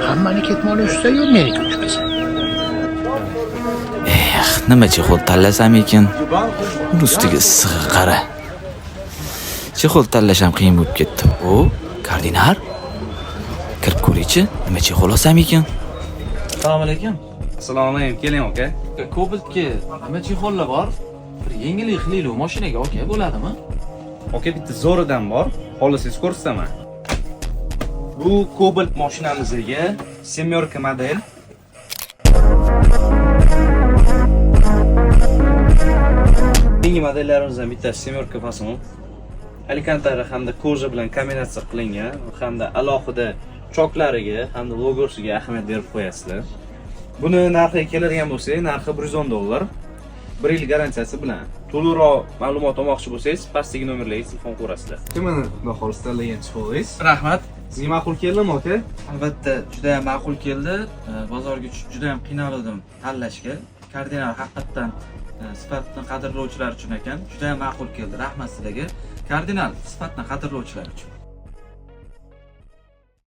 Hammani ketmoni ustida-yu meniki uchmasa. Nima chexol tanlasam ekan? Uni ustiga issig'i qara. Chexol tanlasham qiyin bo'lib ketdi. O, kardinal. Kirib ko'ring-chi, nima chexol olsam ekan? Assalomu alaykum. Assalomu alaykum, keling aka. Cobaltga nima chexollar bor? Bir yengil ixlili mashinaga aka bo'ladimi? Aka bitta zo'ridan bor, xohlasangiz ko'rsataman. Bu Cobalt mashinamizga semyorka model. Yangi modellarimizdan bittasi semyorka fason. Alikantari hamda koja bilan kombinatsiya qilingan hamda alohida choklariga hamda logosiga ahamiyat berib qo'yasizlar. Buni narxiga keladigan bo'lsak, narxi $110. 1 yil garantiyasi bilan. To'liqroq ma'lumot olmoqchi bo'lsangiz, pastdagi nomerlarga telefon qilasiz. Kimni bahosi tanlagan chiqovingiz? Rahmat. Sizga ma'qul keldimi aka? Albatta, juda ham ma'qul keldi. Bozorga juda ham qiynaldim tanlashga. Kardinal haqiqatan sifatni qadrlovchilar uchun ekan, juda ham ma'qul keldi. Rahmat sizlarga. Kardinal sifatni qadrlovchilar uchun.